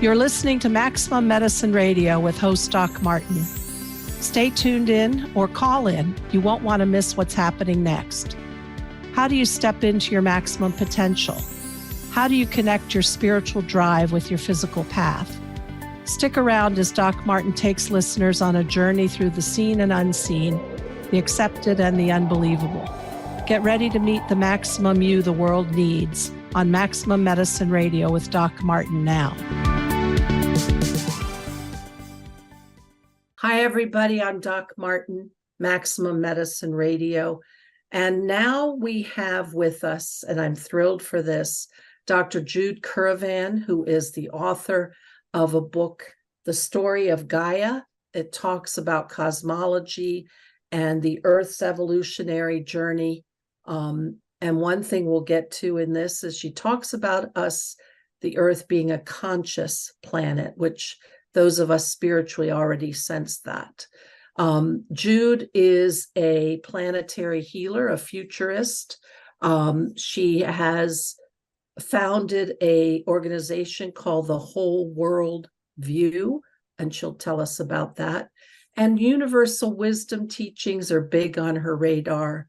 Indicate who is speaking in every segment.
Speaker 1: You're listening to Maximum Medicine Radio with host Doc Martin. Stay tuned in or call in. You won't want to miss what's happening next. How do you step into your maximum potential? How do you connect your spiritual drive with your physical path? Stick around as Doc Martin takes listeners on a journey through the seen and unseen, the accepted and the unbelievable. Get ready to meet the maximum you the world needs on Maximum Medicine Radio with Doc Martin now. Hi, everybody. I'm Doc Martin, Maximum Medicine Radio. And now we have with us, and I'm thrilled for this, Dr. Jude Currivan, who is the author of a book, The Story of Gaia. It talks about cosmology and the Earth's evolutionary journey. And one thing we'll get to in this is she talks about us, the Earth, being a conscious planet, which those of us spiritually already sense that. Jude is a planetary healer, a futurist. She has founded an organization called the Whole World View, and she'll tell us about that. And universal wisdom teachings are big on her radar.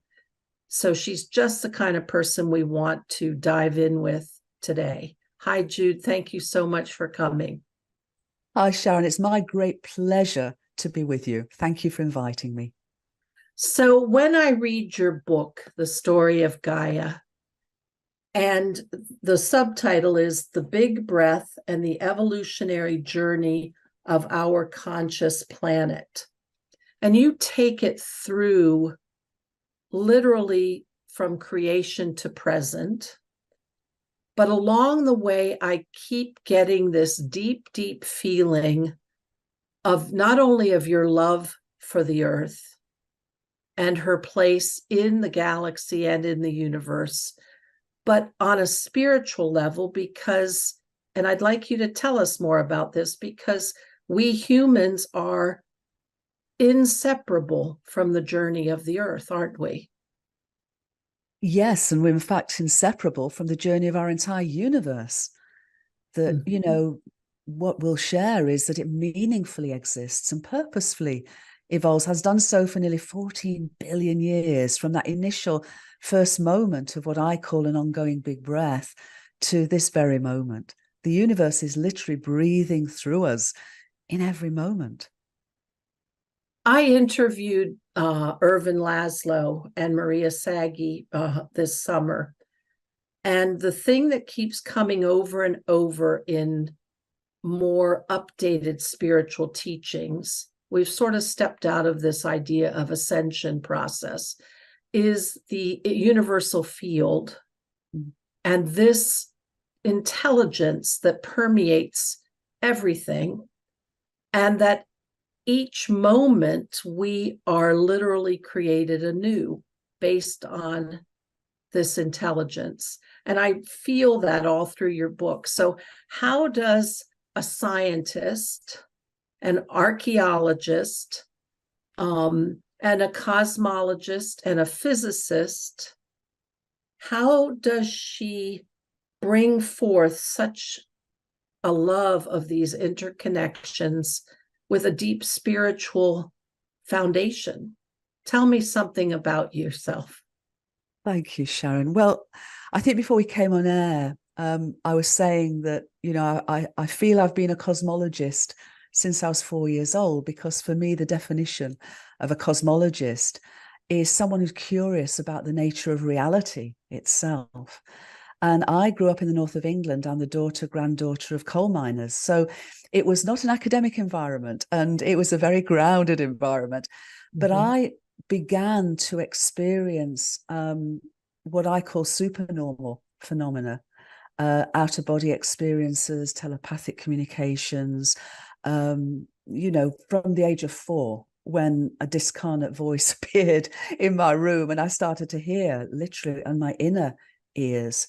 Speaker 1: So she's just the kind of person we want to dive in with today. Hi, Jude. Thank you so much for coming.
Speaker 2: Hi, Sharon. It's my great pleasure to be with you. Thank you for inviting me.
Speaker 1: So when I read your book, The Story of Gaia, and the subtitle is The Big Breath and the Evolutionary Journey of Our Conscious Planet, and you take it through literally from creation to present. But along the way, I keep getting this deep, deep feeling of not only of your love for the Earth and her place in the galaxy and in the universe, but on a spiritual level, because, and I'd like you to tell us more about this, because we humans are inseparable from the journey of the Earth, aren't we?
Speaker 2: Yes, and we're in fact inseparable from the journey of our entire universe. That, you know, what we'll share is that it meaningfully exists and purposefully evolves, has done so for nearly 14 billion years, from that initial first moment of what I call an ongoing big breath to this very moment. The universe is literally breathing through us in every moment.
Speaker 1: I interviewed Irvin Laszlo and Maria Sagi this summer. And the thing that keeps coming over and over in more updated spiritual teachings, we've sort of stepped out of this idea of ascension process, is the universal field and this intelligence that permeates everything, and that each moment we are literally created anew based on this intelligence. And I feel that all through your book. So how does a scientist, an archaeologist, and a cosmologist and a physicist, how does she bring forth such a love of these interconnections with a deep spiritual foundation? Tell me something about yourself.
Speaker 2: Thank you, Sharon. Well, I think before we came on air, I was saying that, you know, I feel I've been a cosmologist since I was 4 years old, because for me, the definition of a cosmologist is someone who's curious about the nature of reality itself. And I grew up in the north of England. I'm the granddaughter of coal miners. So it was not an academic environment, and it was a very grounded environment. But I began to experience what I call supernormal phenomena, out-of-body experiences, telepathic communications, you know, from the age of 4, when a discarnate voice appeared in my room and I started to hear, literally on my inner ears,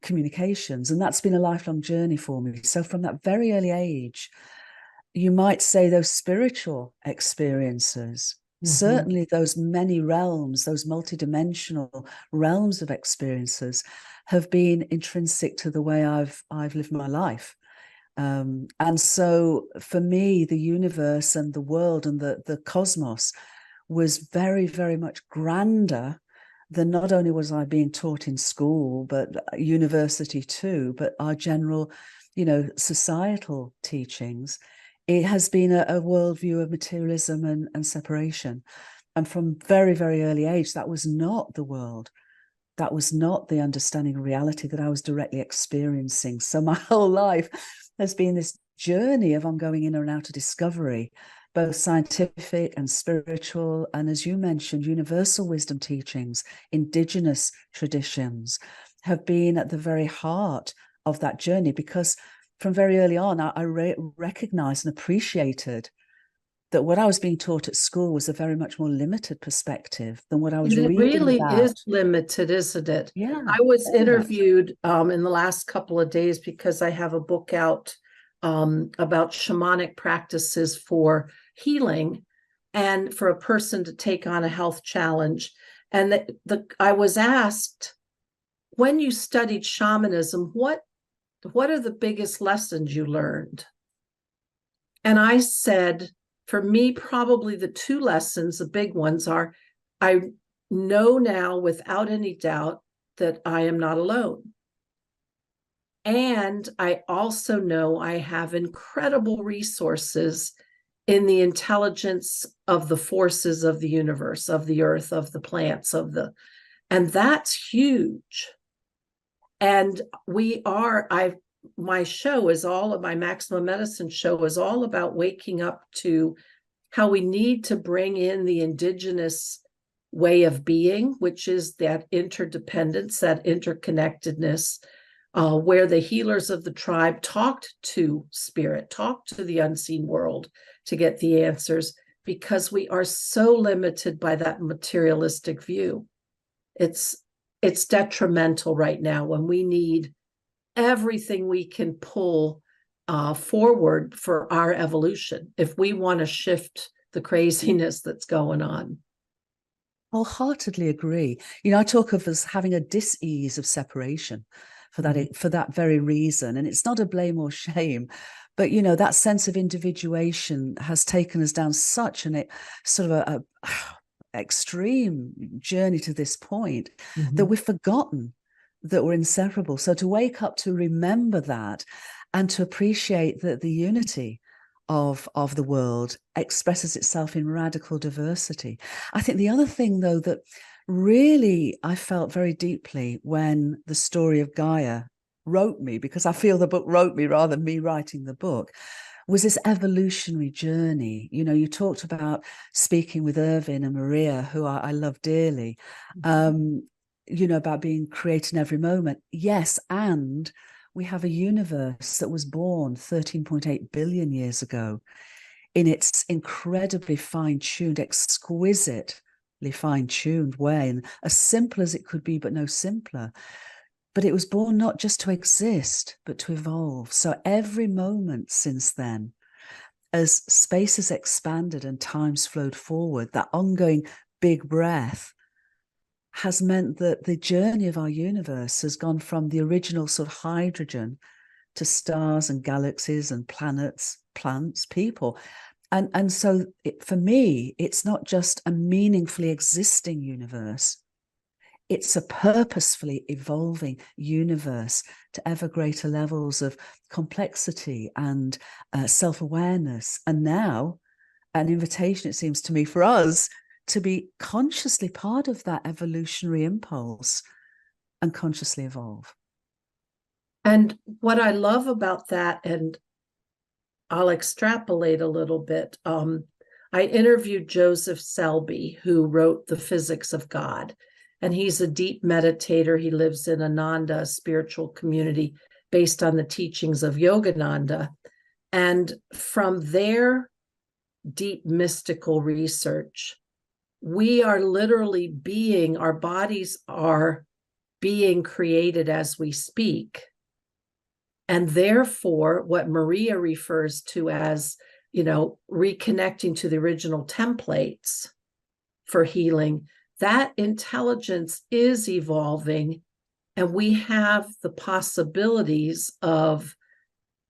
Speaker 2: communications. And that's been a lifelong journey for me. So from that very early age, you might say those spiritual experiences, certainly those many realms, those multidimensional realms of experiences, have been intrinsic to the way I've lived my life. And so for me, the universe and the world and the cosmos was very, very much grander than not only was I being taught in school, but university too, but our general, societal teachings. It has been a worldview of materialism and separation. And from very, very early age, that was not the world. That was not the understanding of reality that I was directly experiencing. So my whole life has been this journey of ongoing inner and outer discovery, both scientific and spiritual, and as you mentioned, universal wisdom teachings, indigenous traditions have been at the very heart of that journey, because from very early on, I recognized and appreciated that what I was being taught at school was a very much more limited perspective than what I was
Speaker 1: It
Speaker 2: reading
Speaker 1: really is
Speaker 2: about.
Speaker 1: limited, isn't it?
Speaker 2: Yeah,
Speaker 1: I was
Speaker 2: very much.
Speaker 1: interviewed in the last couple of days because I have a book out about shamanic practices for healing and for a person to take on a health challenge. And I was asked, when you studied shamanism, what are the biggest lessons you learned? And I said, for me, probably the two lessons, the big ones are, I know now without any doubt that I am not alone. And I also know I have incredible resources in the intelligence of the forces of the universe, of the earth, of the plants, and that's huge. And my show is my Maximum Medicine show is all about waking up to how we need to bring in the indigenous way of being, which is that interdependence, that interconnectedness, where the healers of the tribe talked to spirit, talked to the unseen world to get the answers, because we are so limited by that materialistic view. It's detrimental right now when we need everything we can pull forward for our evolution if we want to shift the craziness that's going on.
Speaker 2: Wholeheartedly agree. I talk of as having a dis-ease of separation for that very reason. And it's not a blame or shame, but that sense of individuation has taken us down such an sort of a extreme journey to this point that we've forgotten that we're inseparable. So to wake up to remember that and to appreciate that the unity of the world expresses itself in radical diversity. I think the other thing, though, that really I felt very deeply when the story of Gaia wrote me, because I feel the book wrote me rather than me writing the book, was this evolutionary journey. You talked about speaking with Irvin and Maria, who I love dearly, about being created in every moment. Yes, and we have a universe that was born 13.8 billion years ago in its incredibly fine-tuned, exquisitely fine-tuned way, and as simple as it could be, but no simpler. But it was born not just to exist, but to evolve. So every moment since then, as space has expanded and time's flowed forward, that ongoing big breath has meant that the journey of our universe has gone from the original sort of hydrogen to stars and galaxies and planets, plants, people. And so for me, it's not just a meaningfully existing universe. It's a purposefully evolving universe to ever greater levels of complexity and self-awareness. And now an invitation, it seems to me, for us to be consciously part of that evolutionary impulse and consciously evolve.
Speaker 1: And what I love about that, and I'll extrapolate a little bit, I interviewed Joseph Selby, who wrote The Physics of God. And he's a deep meditator. He lives in Ananda, a spiritual community based on the teachings of Yogananda. And from their deep mystical research, we are literally our bodies are being created as we speak. And therefore, what Maria refers to as, reconnecting to the original templates for healing, that intelligence is evolving, and we have the possibilities of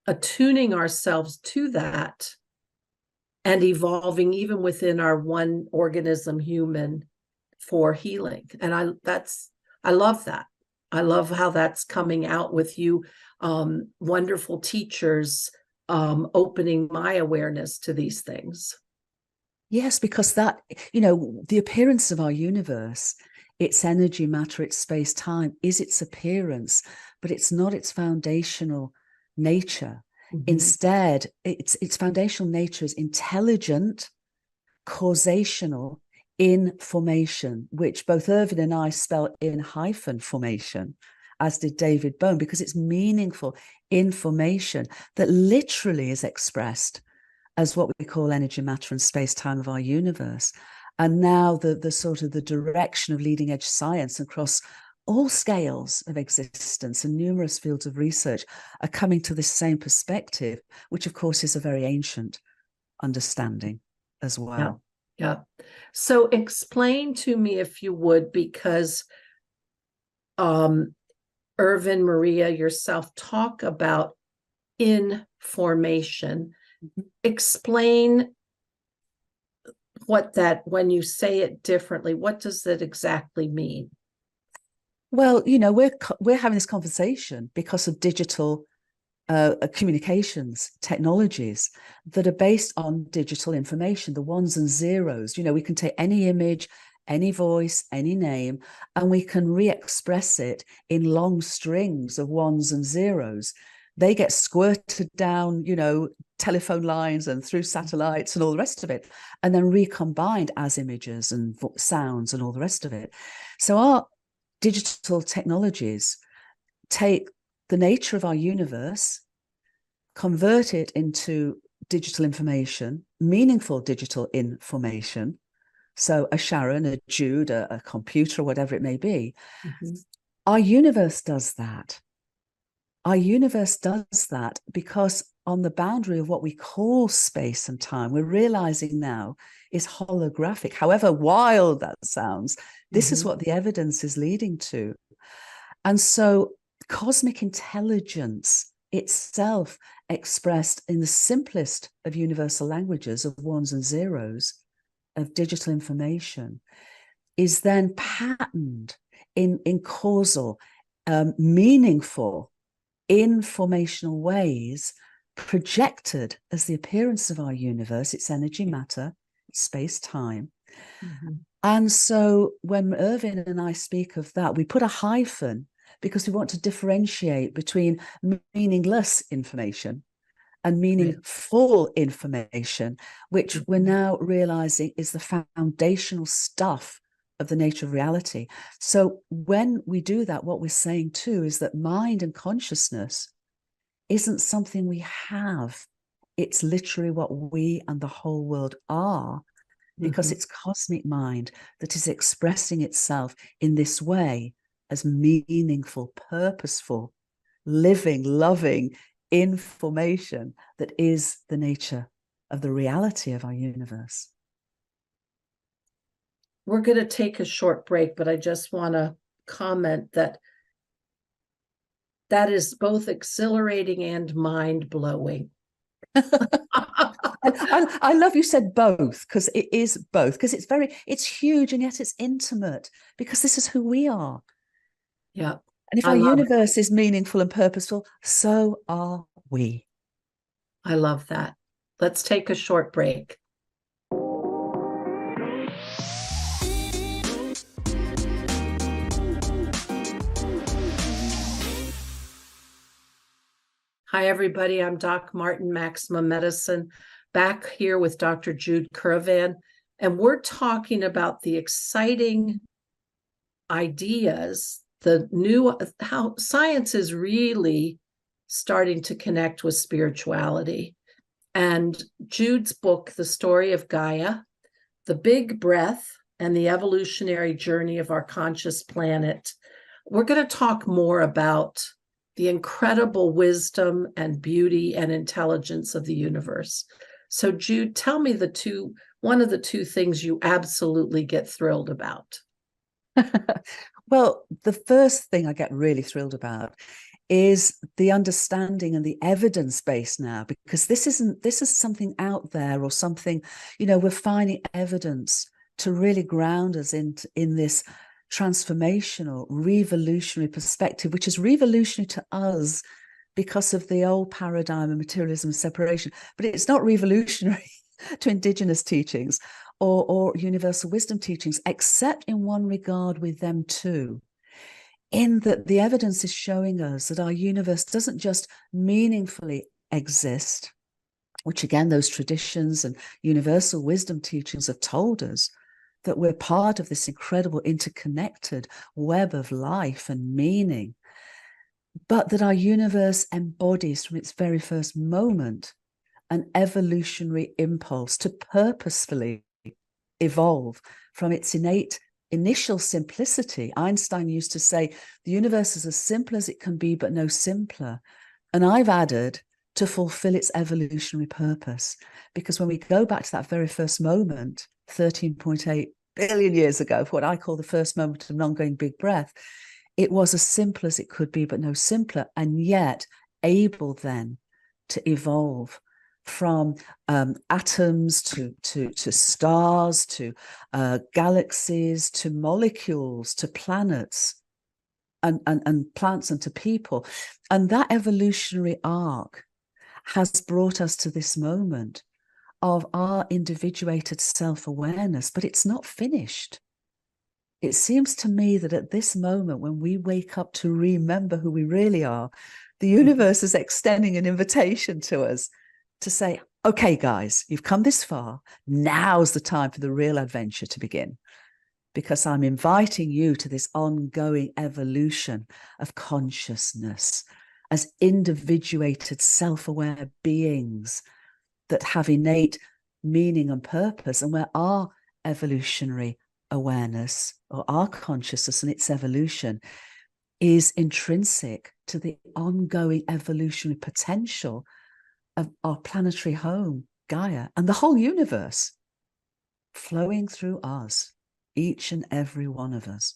Speaker 1: attuning ourselves to that and evolving even within our one organism human for healing. And I love that. I love how that's coming out with you, wonderful teachers, opening my awareness to these things.
Speaker 2: Yes, because that, the appearance of our universe, its energy, matter, its space, time, is its appearance, but it's not its foundational nature. Mm-hmm. Instead, its foundational nature is intelligent, causational information, which both Irvin and I spell in hyphen formation, as did David Bohm, because it's meaningful information that literally is expressed as what we call energy, matter, and space-time of our universe. And now the sort of the direction of leading edge science across all scales of existence and numerous fields of research are coming to this same perspective, which of course is a very ancient understanding as well.
Speaker 1: Yeah. So explain to me, if you would, because Irvin, Maria, yourself talk about information. Mm-hmm. Explain what that, when you say it differently, what does that exactly mean?
Speaker 2: Well, we're having this conversation because of digital communications technologies that are based on digital information, the ones and zeros. We can take any image, any voice, any name, and we can re-express it in long strings of ones and zeros. They get squirted down, telephone lines and through satellites and all the rest of it, and then recombined as images and sounds and all the rest of it. So our digital technologies take the nature of our universe, convert it into digital information, meaningful digital information. So a Sharon, a Jude, a computer, whatever it may be. Mm-hmm. Our universe does that. Our universe does that because on the boundary of what we call space and time, we're realizing now is holographic. However wild that sounds, this is what the evidence is leading to. And so cosmic intelligence itself, expressed in the simplest of universal languages of ones and zeros of digital information, is then patterned in causal, meaningful, informational ways, projected as the appearance of our universe, its energy, matter, space, time. Mm-hmm. And so when Irvin and I speak of that, we put a hyphen because we want to differentiate between meaningless information and meaningful information, which we're now realizing is the foundational stuff of the nature of reality. So when we do that, what we're saying too is that mind and consciousness isn't something we have. It's literally what we and the whole world are, because it's cosmic mind that is expressing itself in this way as meaningful, purposeful, living, loving information that is the nature of the reality of our universe.
Speaker 1: We're going to take a short break, but I just want to comment that is both exhilarating and mind-blowing.
Speaker 2: I love you said both, because it is both, because it's huge and yet it's intimate, because this is who we are.
Speaker 1: Yeah.
Speaker 2: And if our universe is meaningful and purposeful, so are we.
Speaker 1: I love that. Let's take a short break. Hi, everybody. I'm Doc Martin, Maximum Medicine, back here with Dr. Jude Currivan, and we're talking about the exciting ideas, how science is really starting to connect with spirituality. And Jude's book, The Story of Gaia, The Big Breath, and the Evolutionary Journey of Our Conscious Planet. We're going to talk more about the incredible wisdom and beauty and intelligence of the universe. So Jude, tell me one of the two things you absolutely get thrilled about.
Speaker 2: Well, the first thing I get really thrilled about is the understanding and the evidence base now, because this is something out there, or something, we're finding evidence to really ground us in this transformational, revolutionary perspective, which is revolutionary to us because of the old paradigm of materialism and separation. But it's not revolutionary to indigenous teachings or universal wisdom teachings, except in one regard with them too, in that the evidence is showing us that our universe doesn't just meaningfully exist, which again, those traditions and universal wisdom teachings have told us, that we're part of this incredible interconnected web of life and meaning, but that our universe embodies from its very first moment an evolutionary impulse to purposefully evolve from its innate initial simplicity. Einstein used to say, the universe is as simple as it can be, but no simpler. And I've added, to fulfill its evolutionary purpose. Because when we go back to that very first moment, 13.8 billion years ago, for what I call the first moment of an ongoing big breath, it was as simple as it could be, but no simpler, and yet able then to evolve from atoms to stars, to galaxies, to molecules, to planets, and plants, and to people. And that evolutionary arc has brought us to this moment of our individuated self-awareness, but it's not finished. It seems to me that at this moment, when we wake up to remember who we really are, the universe is extending an invitation to us to say, okay, guys, you've come this far. Now's the time for the real adventure to begin, because I'm inviting you to this ongoing evolution of consciousness as individuated, self-aware beings that have innate meaning and purpose, and where our evolutionary awareness, or our consciousness and its evolution, is intrinsic to the ongoing evolutionary potential of our planetary home, Gaia, and the whole universe flowing through us, each and every one of us.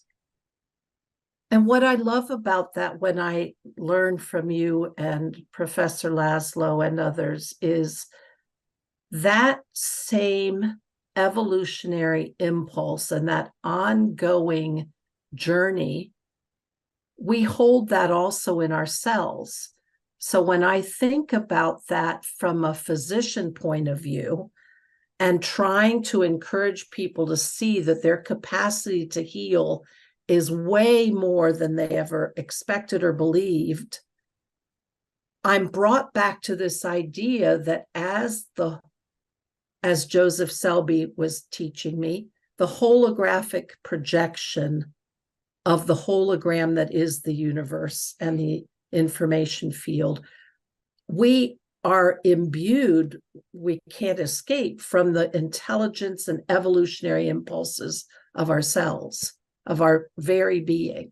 Speaker 1: And what I love about that, when I learned from you and Professor Laszlo and others, is that same evolutionary impulse and that ongoing journey, we hold that also in ourselves. So when I think about that from a physician point of view, and trying to encourage people to see that their capacity to heal is way more than they ever expected or believed, I'm brought back to this idea that as Joseph Selby was teaching me, the holographic projection of the hologram that is the universe and the information field, we are imbued, we can't escape from the intelligence and evolutionary impulses of ourselves, of our very being.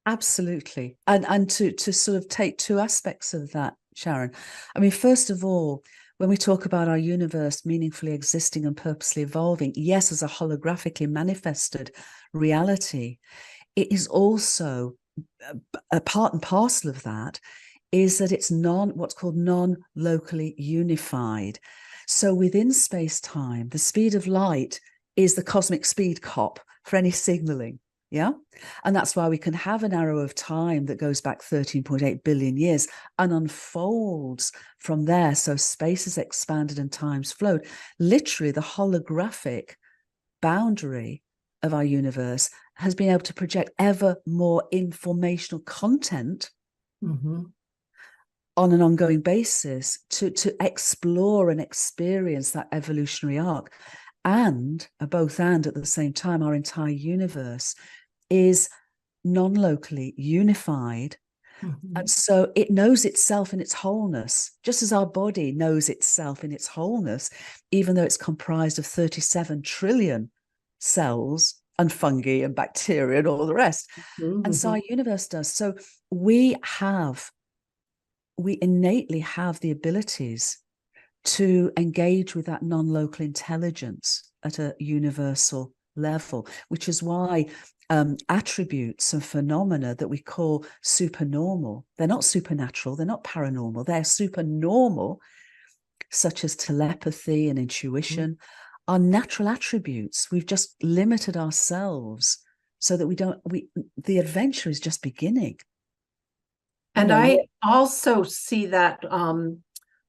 Speaker 2: Absolutely. And to sort of take two aspects of that, Sharon. I mean, first of all, when we talk about our universe meaningfully existing and purposely evolving, yes, as a holographically manifested reality, it is also a part and parcel of that is that it's what's called non-locally unified. So within space-time, the speed of light is the cosmic speed cop for any signaling. Yeah. And that's why we can have an arrow of time that goes back 13.8 billion years and unfolds from there. So space has expanded and time's flowed. Literally, the holographic boundary of our universe has been able to project ever more informational content on an ongoing basis to explore and experience that evolutionary arc. And both and at the same time, our entire universe is non-locally unified. And so it knows itself in its wholeness, just as our body knows itself in its wholeness, even though it's comprised of 37 trillion cells and fungi and bacteria and all the rest. And so our universe does. So we innately have the abilities to engage with that non-local intelligence at a universal level, which is why attributes and phenomena that we call supernormal, they're not supernatural, they're not paranormal, they're supernormal, such as telepathy and intuition, are natural attributes. We've just limited ourselves so that the adventure is just beginning.
Speaker 1: And I also see that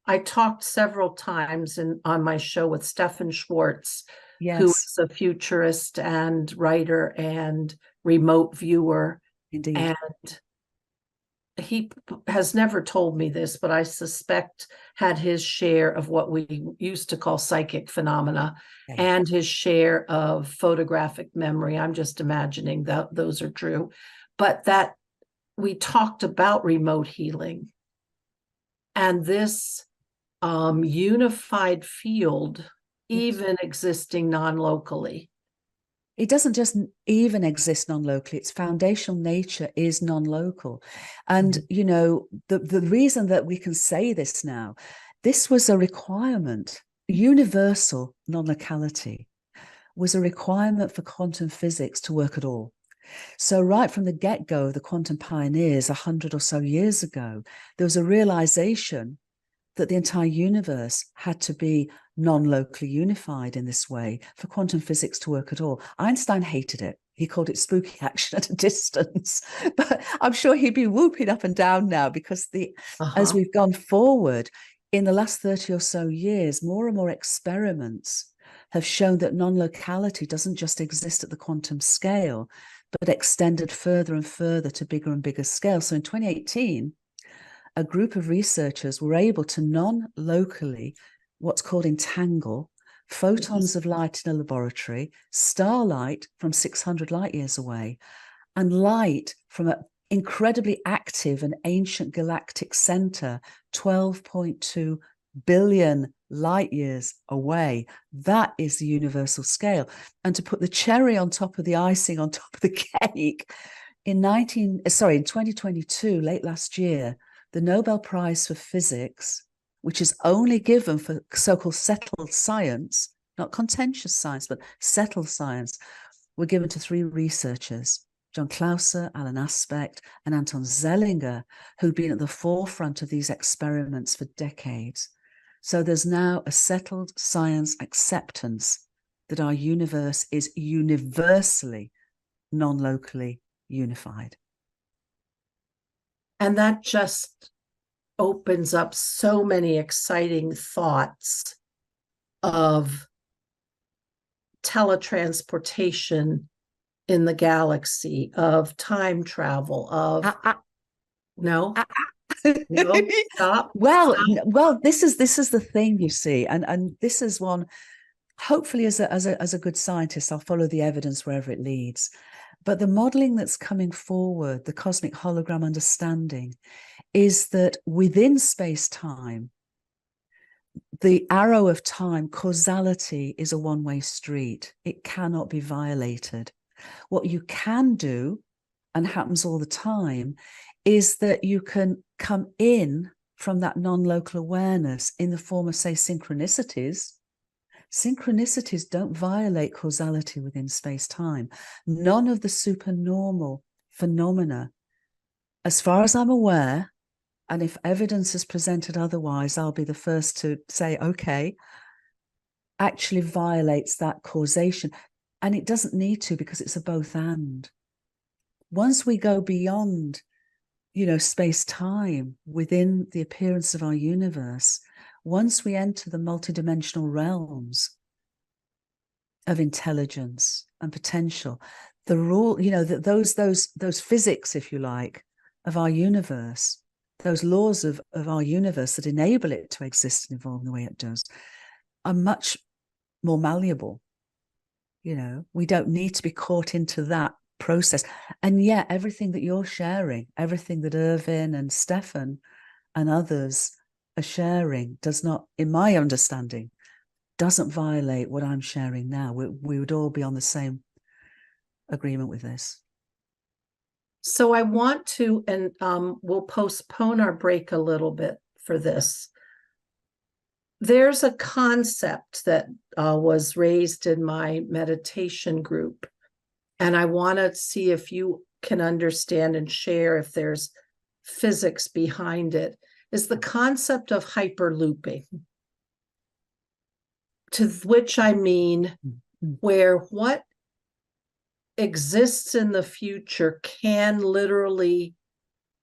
Speaker 1: I talked several times on my show with Stefan Schwartz, who is a futurist and writer and remote viewer.
Speaker 2: Indeed.
Speaker 1: And he has never told me this, but I suspect had his share of what we used to call psychic phenomena and his share of photographic memory. I'm just imagining that those are true, but that we talked about remote healing and this unified field, even existing non-locally.
Speaker 2: It doesn't just even exist non-locally. Its foundational nature is non-local. And, you know, the reason that we can say this now, this was a requirement. Universal non-locality was a requirement for quantum physics to work at all. So right from the get-go of the quantum pioneers 100 or so years ago, there was a realization that the entire universe had to be non-locally unified in this way for quantum physics to work at all. Einstein hated it. He called it spooky action at a distance. But I'm sure he'd be whooping up and down now because as we've gone forward in the last 30 or so years, more and more experiments have shown that non-locality doesn't just exist at the quantum scale, but extended further and further to bigger and bigger scale. So in 2018, a group of researchers were able to non-locally, what's called entangle, photons of light in a laboratory, starlight from 600 light years away, and light from an incredibly active and ancient galactic center, 12.2 billion light years away. That is the universal scale. And to put the cherry on top of the icing on top of the cake, in 2022, late last year, the Nobel Prize for Physics, which is only given for so-called settled science, not contentious science, but settled science, were given to 3 researchers, John Clauser, Alan Aspect, and Anton Zellinger, who'd been at the forefront of these experiments for decades. So there's now a settled science acceptance that our universe is universally, non-locally unified.
Speaker 1: And that just opens up so many exciting thoughts of teletransportation in the galaxy, of time travel, of no, stop.
Speaker 2: Well,
Speaker 1: stop.
Speaker 2: well, this is the thing, you see, and this is one. Hopefully, as a good scientist, I'll follow the evidence wherever it leads. But the modeling that's coming forward, the cosmic hologram understanding, is that within space-time, the arrow of time, causality, is a one-way street. It cannot be violated. What you can do, and happens all the time, is that you can come in from that non-local awareness in the form of, say, synchronicities. Synchronicities don't violate causality within space-time. None of the supernormal phenomena, as far as I'm aware, and if evidence is presented otherwise, I'll be the first to say, okay, actually violates that causation. And it doesn't need to, because it's a both and. Once we go beyond, you know, space-time within the appearance of our universe, once we enter the multidimensional realms of intelligence and potential, the rule, you know, that those physics, if you like, of our universe, those laws of our universe that enable it to exist and evolve the way it does, are much more malleable. You know, we don't need to be caught into that process. And yet everything that you're sharing, everything that Irvin and Stefan and others are sharing does not, in my understanding, doesn't violate what I'm sharing now. We would all be on the same agreement with this.
Speaker 1: So I want to, and we'll postpone our break a little bit for this. there's a concept that was raised in my meditation group, and I want to see if you can understand and share if there's physics behind it, is the concept of hyperlooping, to which I mean where what exists in the future can literally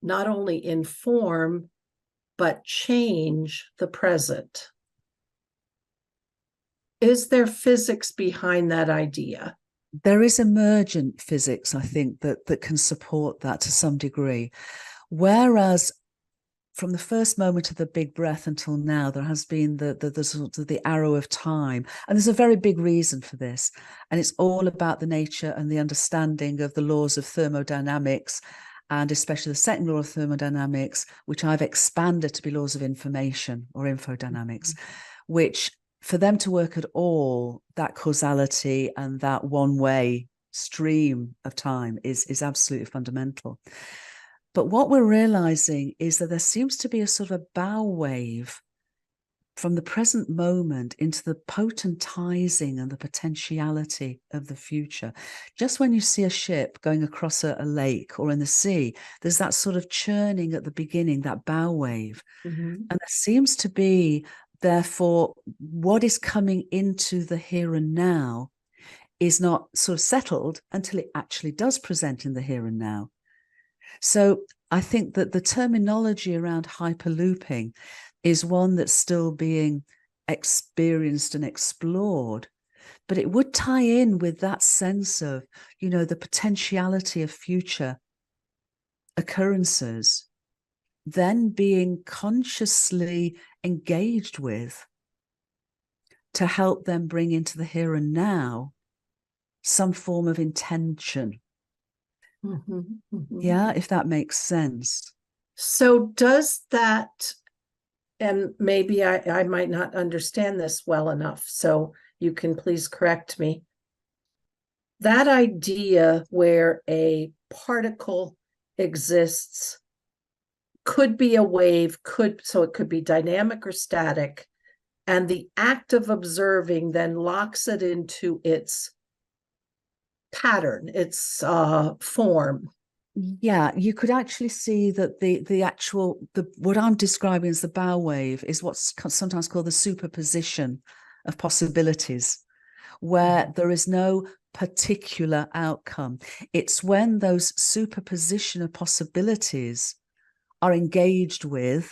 Speaker 1: not only inform, but change the present. Is there physics behind that idea?
Speaker 2: There is emergent physics, I think, that can support that to some degree. Whereas from the first moment of the big breath until now, there has been the sort of the arrow of time. And there's a very big reason for this. And it's all about the nature and the understanding of the laws of thermodynamics, and especially the second law of thermodynamics, which I've expanded to be laws of information or infodynamics, which for them to work at all, that causality and that one-way stream of time is absolutely fundamental. But what we're realizing is that there seems to be a sort of a bow wave from the present moment into the potentizing and the potentiality of the future. Just when you see a ship going across a lake or in the sea, there's that sort of churning at the beginning, that bow wave. And there seems to be, therefore, what is coming into the here and now is not sort of settled until it actually does present in the here and now. So I think that the terminology around hyperlooping is one that's still being experienced and explored, but it would tie in with that sense of, you know, the potentiality of future occurrences then being consciously engaged with to help them bring into the here and now some form of intention. Yeah, if that makes sense.
Speaker 1: So does that, and maybe I might not understand this well enough, so you can please correct me. That idea where a particle exists could be a wave, so it could be dynamic or static, and the act of observing then locks it into its pattern, its form.
Speaker 2: Yeah, you could actually see that what I'm describing as the bow wave is what's sometimes called the superposition of possibilities, where there is no particular outcome. It's when those superposition of possibilities are engaged with,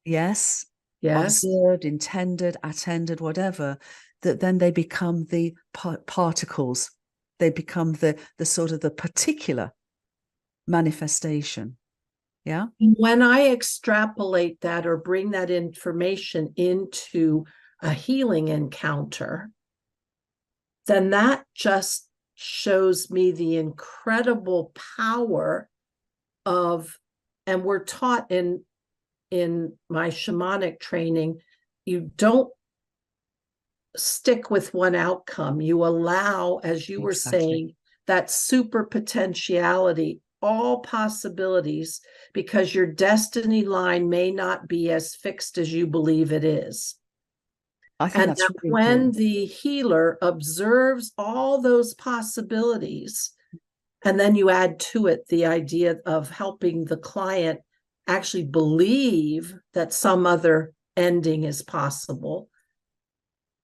Speaker 2: yes, observed, intended, attended, whatever, that then they become the particles. They become the sort of the particular manifestation. Yeah.
Speaker 1: When I extrapolate that or bring that information into a healing encounter, then that just shows me the incredible power of, and we're taught in my shamanic training, you don't stick with one outcome. You allow, as you were saying, that super potentiality, all possibilities, because your destiny line may not be as fixed as you believe it is.
Speaker 2: I think that's really
Speaker 1: when
Speaker 2: important.
Speaker 1: the healer observes all those possibilities, and then you add to it the idea of helping the client actually believe that some other ending is possible,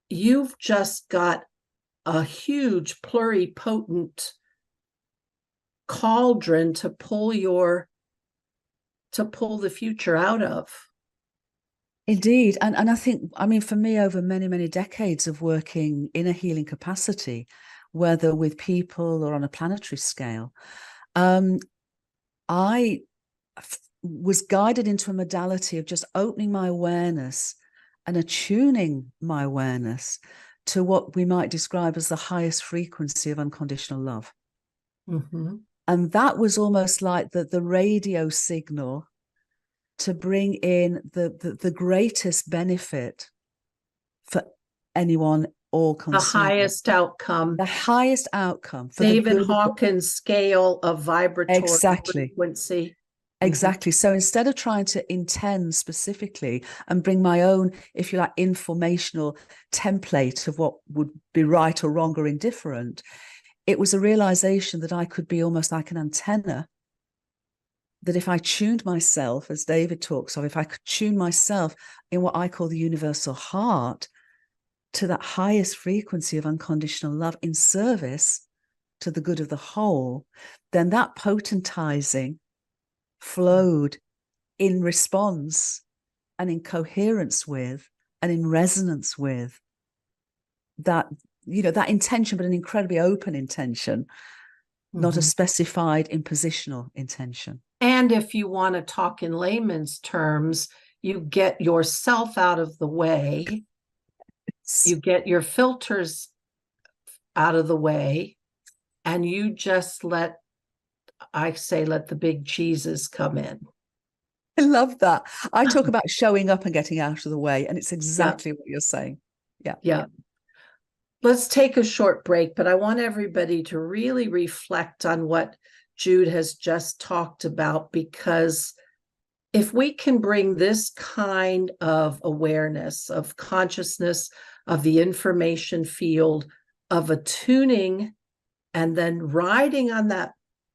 Speaker 1: you've just got a huge pluripotent cauldron to pull the future out of.
Speaker 2: Indeed. And I think, I mean, for me, over many, many decades of working in a healing capacity, whether with people or on a planetary scale, I was guided into a modality of just opening my awareness and attuning my awareness to what we might describe as the highest frequency of unconditional love. And that was almost like the radio signal to bring in the greatest benefit for anyone, all concerned.
Speaker 1: The highest outcome.
Speaker 2: The highest outcome. For
Speaker 1: David Hawkins' scale of vibratory
Speaker 2: exactly.
Speaker 1: frequency.
Speaker 2: Exactly. So instead of trying to intend specifically and bring my own, if you like, informational template of what would be right or wrong or indifferent, it was a realization that I could be almost like an antenna, that if I tuned myself, as David talks of, if I could tune myself in what I call the universal heart to that highest frequency of unconditional love in service to the good of the whole, then that potentizing flowed in response and in coherence with and in resonance with that, that intention, but an incredibly open intention, not a specified impositional intention.
Speaker 1: And if you want to talk in layman's terms, you get yourself out of the way, you get your filters out of the way, and you just let the big cheeses come in.
Speaker 2: I love that. I talk about showing up and getting out of the way, and it's exactly what you're saying.
Speaker 1: Yeah. Let's take a short break, but I want everybody to really reflect on what Jude has just talked about, because if we can bring this kind of awareness, of consciousness, of the information field, of attuning, and then riding on that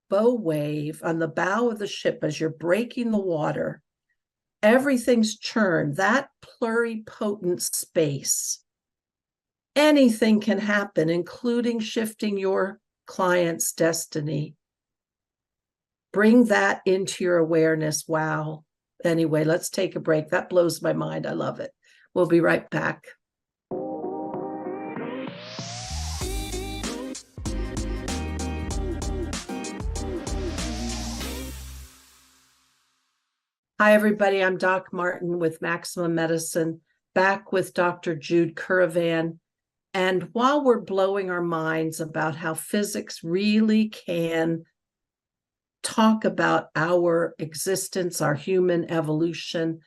Speaker 1: bow wave on the bow of the ship as you're breaking the water, everything's churned, that pluripotent space. Anything can happen, including shifting your client's destiny. Bring that into your awareness. Wow. Anyway, let's take a break. That blows my mind. I love it. We'll be right back. Hi, everybody. I'm Doc Martin with Maximum Medicine, back with Dr. Jude Currivan. And while we're blowing our minds about how physics really can talk about our existence, our human evolution,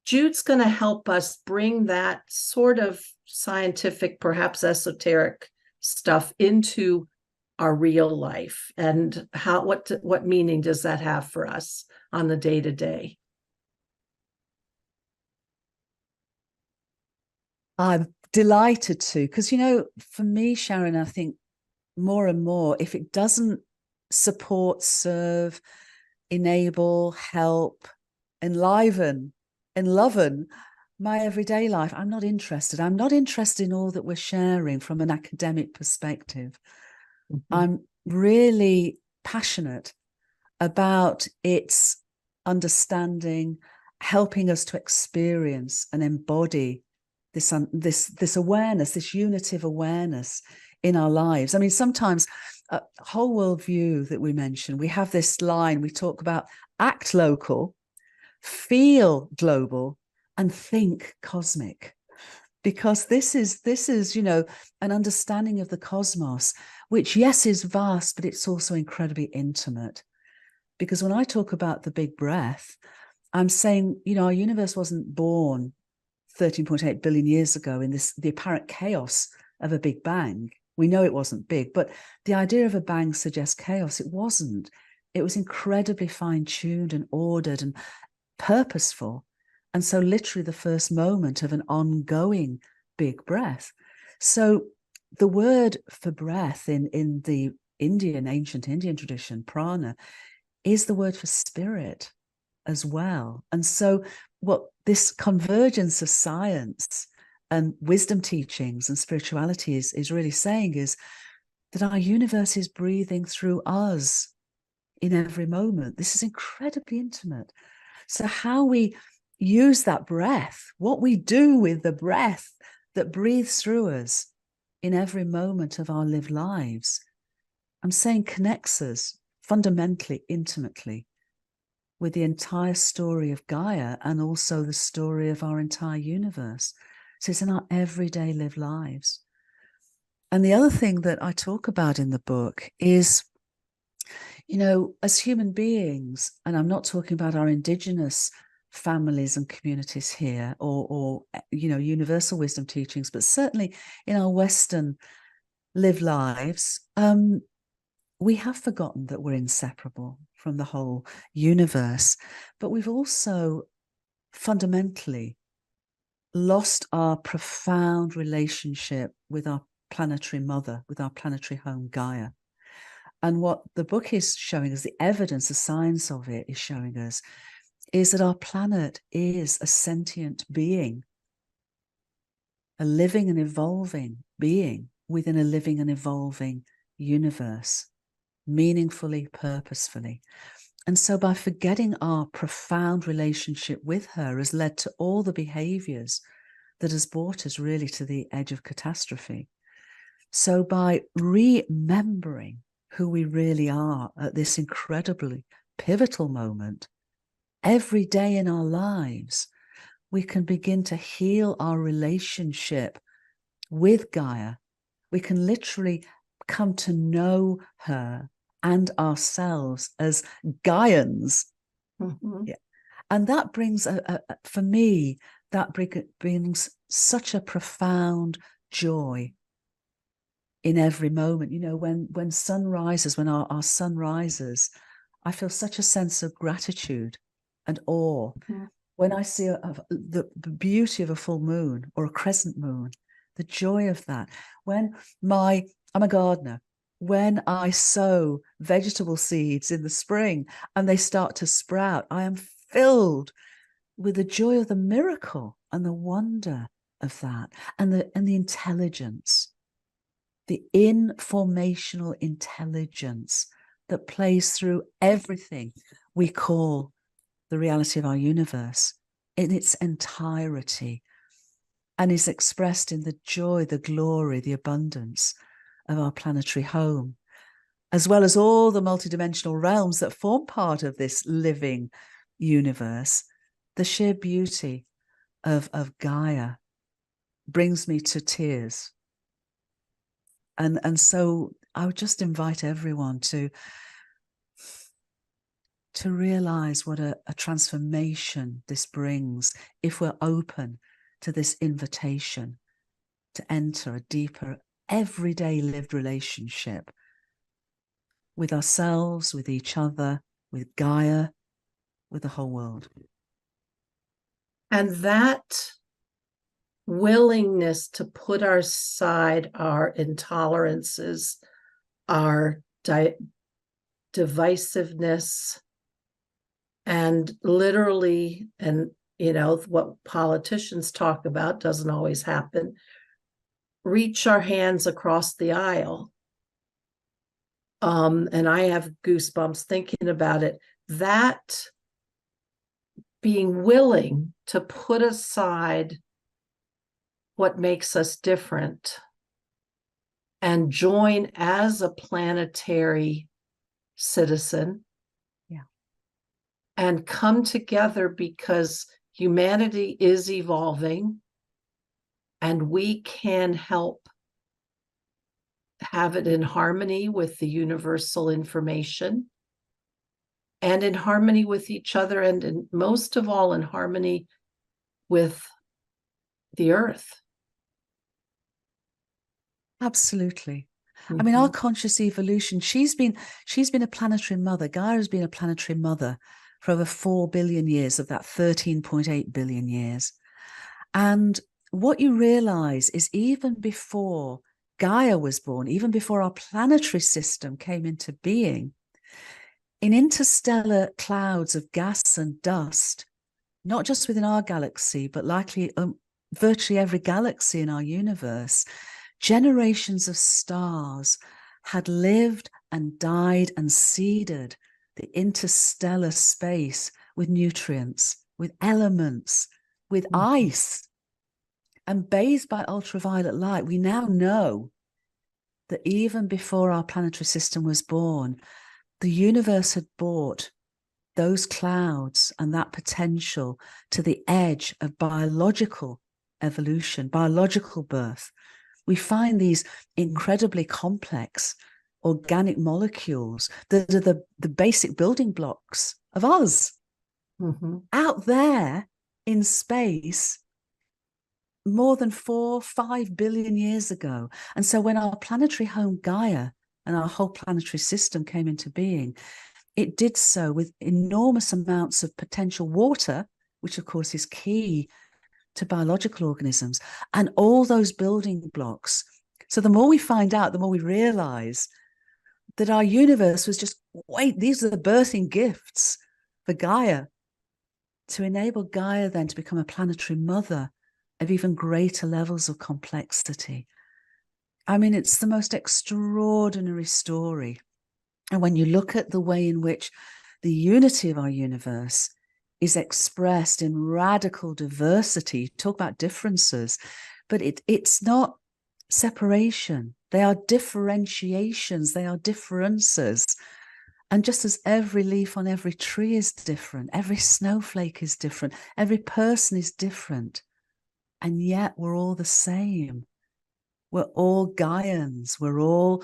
Speaker 1: Jude's going to help us bring that sort of scientific, perhaps esoteric stuff into our real life, and what meaning does that have for us on the day-to-day.
Speaker 2: I'm delighted to, because, for me, Sharon, I think more and more, if it doesn't support, serve, enable, help, enliven, my everyday life, I'm not interested. I'm not interested in all that we're sharing from an academic perspective. I'm really passionate about its understanding, helping us to experience and embody this awareness, this unitive awareness in our lives. I mean, sometimes whole world view that we mention, we have this line, we talk about act local, feel global, and think cosmic. Because this is an understanding of the cosmos, which, yes, is vast, but it's also incredibly intimate. Because when I talk about the big breath, I'm saying, our universe wasn't born 13.8 billion years ago in the apparent chaos of a big bang. We know it wasn't big, but the idea of a bang suggests chaos. It wasn't. It was incredibly fine-tuned and ordered and purposeful. And so literally the first moment of an ongoing big breath. So the word for breath in the ancient Indian tradition, prana, is the word for spirit as well. And so what this convergence of science and wisdom teachings and spirituality is really saying is that our universe is breathing through us in every moment. This is incredibly intimate. So how we use that breath, what we do with the breath that breathes through us in every moment of our lived lives, I'm saying connects us fundamentally, intimately with the entire story of Gaia and also the story of our entire universe. So it's in our everyday lived lives. And the other thing that I talk about in the book is, as human beings, and I'm not talking about our indigenous families and communities here or universal wisdom teachings, but certainly in our Western lived lives, we have forgotten that we're inseparable from the whole universe, but we've also fundamentally lost our profound relationship with our planetary mother, with our planetary home, Gaia. And what the book is showing us, the evidence, the science of it is showing us, is that our planet is a sentient being, a living and evolving being within a living and evolving universe, meaningfully, purposefully. And so by forgetting our profound relationship with her has led to all the behaviors that has brought us really to the edge of catastrophe. So by remembering who we really are at this incredibly pivotal moment, every day in our lives, we can begin to heal our relationship with Gaia. We can literally come to know her and ourselves as Gaians.
Speaker 1: Mm-hmm.
Speaker 2: Yeah. And that brings, for me, that brings such a profound joy in every moment. You know, when sun rises, when our sun rises, I feel such a sense of gratitude and awe.
Speaker 1: Mm-hmm.
Speaker 2: When I see the beauty of a full moon or a crescent moon, the joy of that. I'm a gardener. When I sow vegetable seeds in the spring and they start to sprout, I am filled with the joy of the miracle and the wonder of that, and the intelligence, the informational intelligence that plays through everything we call the reality of our universe in its entirety, and is expressed in the joy, the glory, the abundance of our planetary home, as well as all the multidimensional realms that form part of this living universe. The sheer beauty of Gaia brings me to tears. And so I would just invite everyone to realize what a transformation this brings if we're open to this invitation to enter a deeper, everyday lived relationship with ourselves, with each other, with Gaia, with the whole world.
Speaker 1: And that willingness to put aside our intolerances, our divisiveness, and literally, and you know, what politicians talk about doesn't always happen, reach our hands across the aisle. And I have goosebumps thinking about it. That being willing to put aside what makes us different and join as a planetary citizen.
Speaker 2: Yeah.
Speaker 1: And come together because humanity is evolving and we can help have it in harmony with the universal information and in harmony with each other, and most of all in harmony with the earth.
Speaker 2: Absolutely.
Speaker 1: Mm-hmm.
Speaker 2: I mean, our conscious evolution, she's been a planetary mother. Gaia has been a planetary mother for over 4 billion years of that 13.8 billion years. And what you realize is even before Gaia was born, even before our planetary system came into being, in interstellar clouds of gas and dust, not just within our galaxy, but likely virtually every galaxy in our universe, generations of stars had lived and died and seeded the interstellar space with nutrients, with elements, with ice, and bathed by ultraviolet light. We now know that even before our planetary system was born, the universe had brought those clouds and that potential to the edge of biological evolution, biological birth. We find these incredibly complex organic molecules that are the basic building blocks of us.
Speaker 1: Mm-hmm.
Speaker 2: Out there in space more than 4-5 billion years ago. And so when our planetary home Gaia and our whole planetary system came into being, it did so with enormous amounts of potential water, which of course is key to biological organisms, and all those building blocks. So the more we find out, the more we realize that our universe was just, wait, these are the birthing gifts for Gaia, to enable Gaia then to become a planetary mother of even greater levels of complexity. I mean, it's the most extraordinary story. And when you look at the way in which the unity of our universe is expressed in radical diversity, talk about differences, but it's not separation. They are differentiations, they are differences. And just as every leaf on every tree is different, every snowflake is different, every person is different, and yet we're all the same. We're all Gaians. We're all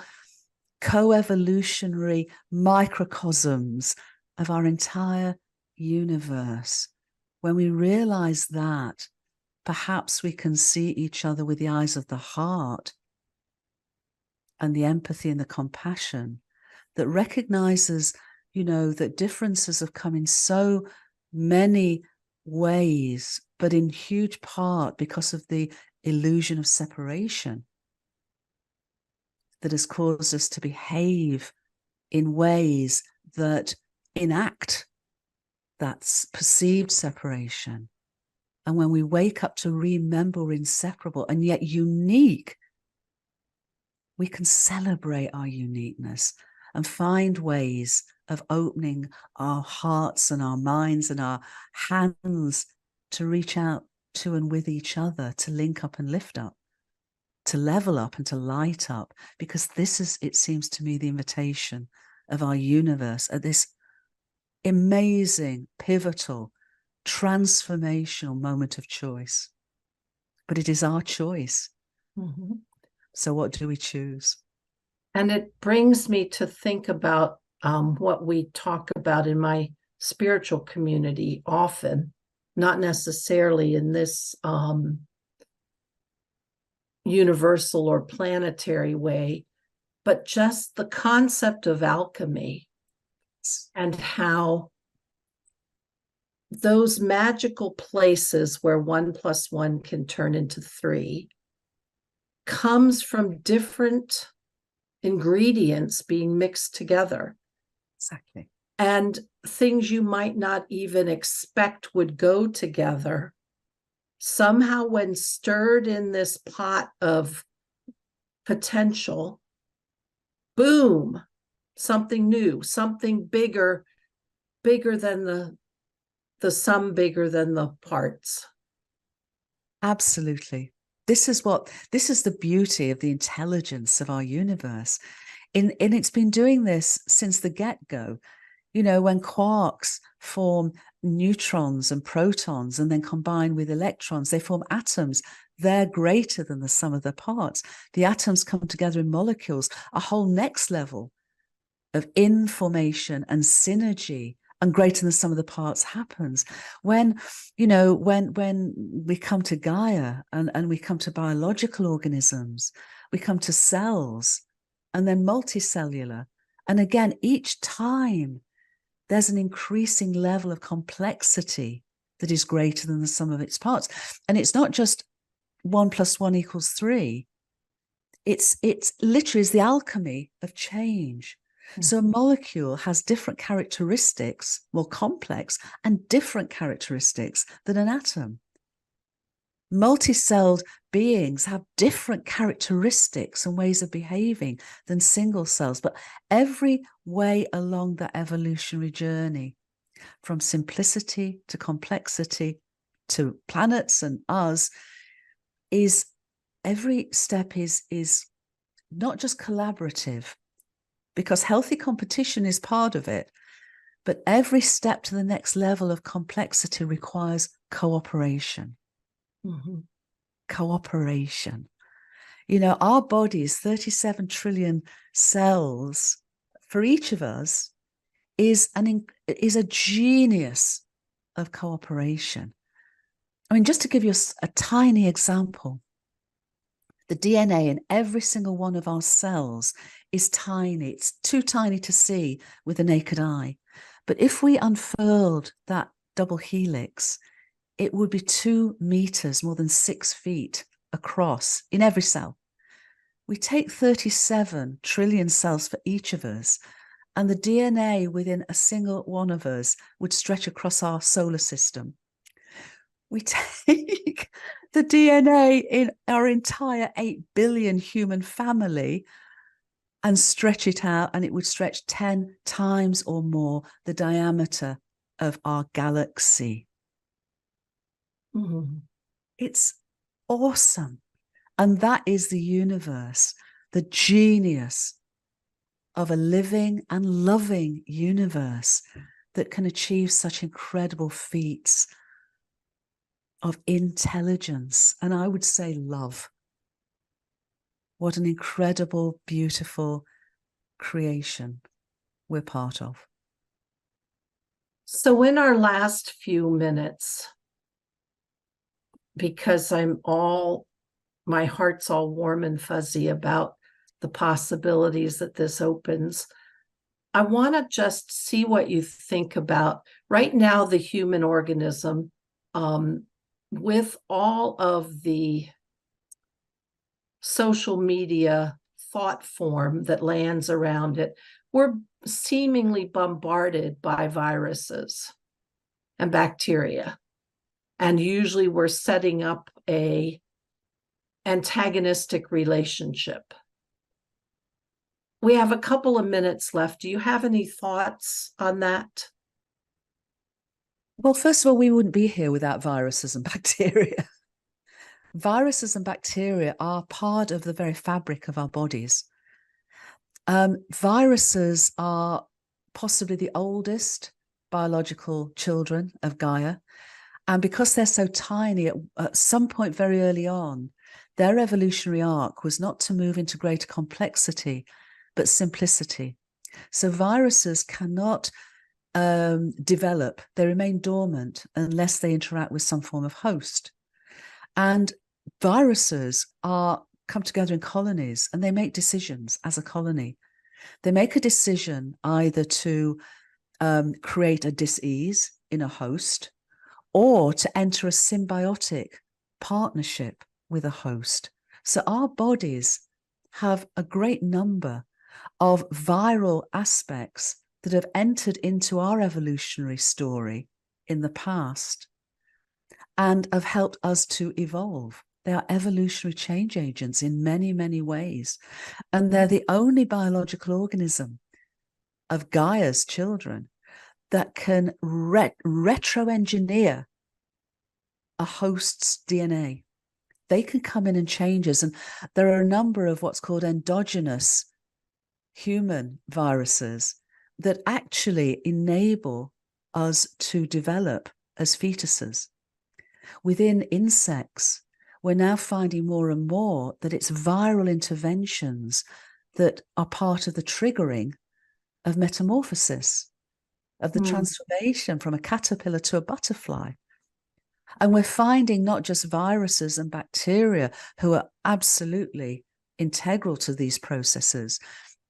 Speaker 2: co-evolutionary microcosms of our entire universe. When we realize that, perhaps we can see each other with the eyes of the heart and the empathy and the compassion that recognizes, that differences have come in so many ways, but in huge part because of the illusion of separation that has caused us to behave in ways that enact that perceived separation. And when we wake up to remember we're inseparable and yet unique, we can celebrate our uniqueness and find ways of opening our hearts and our minds and our hands to reach out to and with each other, to link up and lift up, to level up and to light up, because this is, it seems to me, the invitation of our universe at this amazing, pivotal, transformational moment of choice. But it is our choice.
Speaker 1: Mm-hmm.
Speaker 2: So what do we choose?
Speaker 1: And it brings me to think about what we talk about in my spiritual community often, not necessarily in this universal or planetary way, but just the concept of alchemy and how those magical places where 1 + 1 can turn into 3 comes from different ingredients being mixed together.
Speaker 2: Exactly.
Speaker 1: And things you might not even expect would go together. Somehow, when stirred in this pot of potential, boom, something new, something bigger than the sum, bigger than the parts.
Speaker 2: Absolutely. This is the beauty of the intelligence of our universe. And it's been doing this since the get-go. When quarks form neutrons and protons and then combine with electrons, they form atoms. They're greater than the sum of their parts. The atoms come together in molecules, a whole next level of information and synergy, and greater than the sum of the parts happens. When we come to Gaia and we come to biological organisms, we come to cells and then multicellular. And again, each time there's an increasing level of complexity that is greater than the sum of its parts. And it's not just 1 + 1 = 3. It's literally is the alchemy of change. So a molecule has different characteristics, more complex, and different characteristics than an atom. Multi-celled beings have different characteristics and ways of behaving than single cells, but every way along the evolutionary journey, from simplicity to complexity to planets and us, is every step is not just collaborative, because healthy competition is part of it, but every step to the next level of complexity requires cooperation.
Speaker 1: Mm-hmm.
Speaker 2: Cooperation. Our body is 37 trillion cells. For each of us is a genius of cooperation. I mean, just to give you a tiny example, The DNA in every single one of our cells is tiny. It's too tiny to see with the naked eye. But if we unfurled that double helix, it would be 2 meters, more than 6 feet across in every cell. We take 37 trillion cells for each of us, and the DNA within a single one of us would stretch across our solar system. We take the DNA in our entire 8 billion human family and stretch it out, and it would stretch 10 times or more the diameter of our galaxy.
Speaker 1: Mm-hmm.
Speaker 2: It's awesome. And that is the universe, the genius of a living and loving universe that can achieve such incredible feats of intelligence, and I would say love. What an incredible, beautiful creation we're part of.
Speaker 1: So in our last few minutes, because my heart's all warm and fuzzy about the possibilities that this opens, I want to just see what you think about right now the human organism, with all of the social media thought form that lands around it. We're seemingly bombarded by viruses and bacteria. And usually we're setting up a antagonistic relationship. We have a couple of minutes left. Do you have any thoughts on that?
Speaker 2: Well, first of all, we wouldn't be here without viruses and bacteria. Viruses and bacteria are part of the very fabric of our bodies. Viruses are possibly the oldest biological children of Gaia. And because they're so tiny, at some point very early on, their evolutionary arc was not to move into greater complexity, but simplicity. So viruses cannot develop. They remain dormant unless they interact with some form of host. And viruses come together in colonies, and they make decisions as a colony. They make a decision either to create a dis-ease in a host, or to enter a symbiotic partnership with a host. So our bodies have a great number of viral aspects that have entered into our evolutionary story in the past and have helped us to evolve. They are evolutionary change agents in many, many ways. And they're the only biological organism of Gaia's children that can retro-engineer a host's DNA. They can come in and change us. And there are a number of what's called endogenous human viruses that actually enable us to develop as fetuses. Within insects, we're now finding more and more that it's viral interventions that are part of the triggering of metamorphosis, of the transformation from a caterpillar to a butterfly. And we're finding not just viruses and bacteria who are absolutely integral to these processes,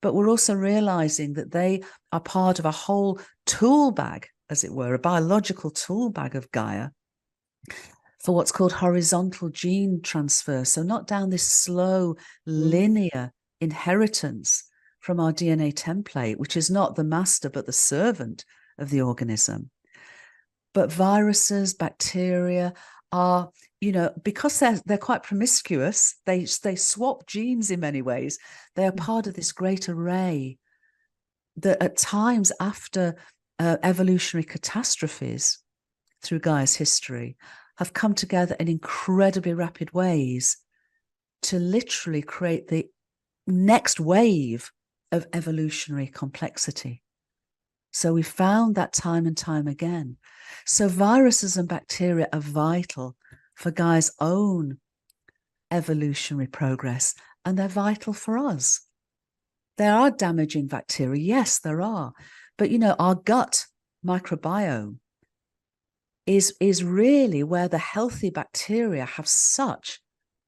Speaker 2: but we're also realizing that they are part of a whole tool bag, as it were, a biological tool bag of Gaia for what's called horizontal gene transfer. So not down this slow, linear inheritance from our DNA template, which is not the master, but the servant of the organism. But viruses, bacteria are, because they're quite promiscuous, they swap genes in many ways. They are part of this great array that at times after evolutionary catastrophes through Gaia's history have come together in incredibly rapid ways to literally create the next wave of evolutionary complexity. So we found that time and time again. So viruses and bacteria are vital for Gaia's own evolutionary progress, and they're vital for us. There are damaging bacteria, yes, there are. But, our gut microbiome is really where the healthy bacteria have such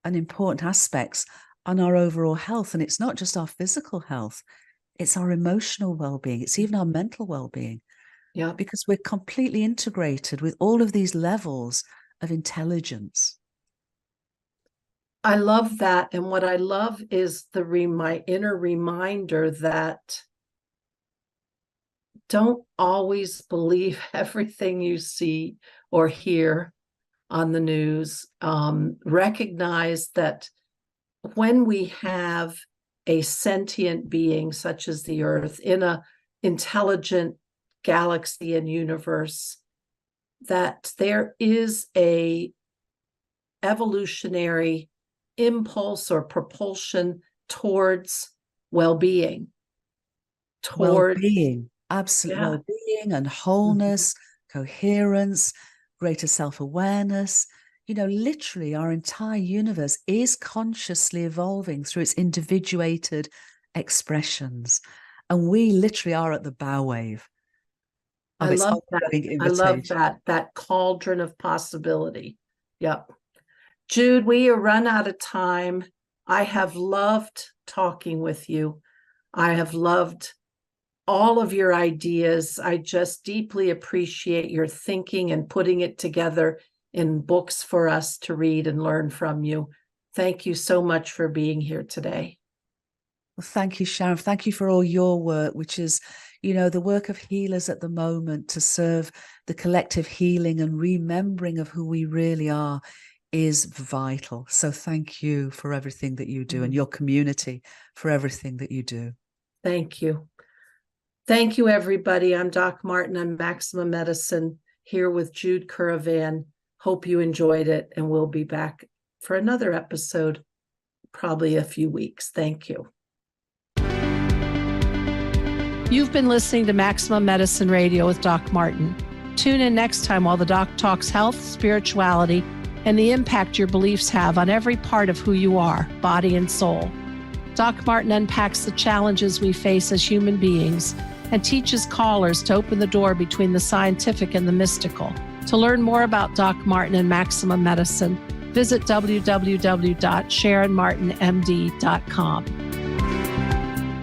Speaker 2: and important aspects on our overall health. And it's not just our physical health, it's our emotional well-being. It's even our mental well-being.
Speaker 1: Yeah.
Speaker 2: Because we're completely integrated with all of these levels of intelligence.
Speaker 1: I love that. And what I love is my inner reminder that don't always believe everything you see or hear on the news. Recognize that when we have a sentient being such as the Earth in an intelligent galaxy and universe, that there is a evolutionary impulse or propulsion towards well-being,
Speaker 2: well-being, absolute well-being and wholeness, coherence, greater self-awareness. You know, literally our entire universe is consciously evolving through its individuated expressions. And we literally are at the bow wave of its ongoing invitation.
Speaker 1: I love that cauldron of possibility. Yep. Jude, we are run out of time. I have loved talking with you. I have loved all of your ideas. I just deeply appreciate your thinking and putting it together in books for us to read and learn from you. Thank you so much for being here today.
Speaker 2: Well, thank you, Sharon. Thank you for all your work, which is, you know, the work of healers at the moment to serve the collective healing and remembering of who we really are is vital. So thank you for everything that you do and your community for everything that you do.
Speaker 1: Thank you. Thank you, everybody. I'm Doc Martin. I'm Maximum Medicine here with Jude Currivan. Hope you enjoyed it, and we'll be back for another episode, probably a few weeks. Thank you. You've been listening to Maximum Medicine Radio with Doc Martin. Tune in next time while the doc talks health, spirituality, and the impact your beliefs have on every part of who you are, body and soul. Doc Martin unpacks the challenges we face as human beings and teaches callers to open the door between the scientific and the mystical. To learn more about Doc Martin and Maximum Medicine, visit www.sharonmartinmd.com.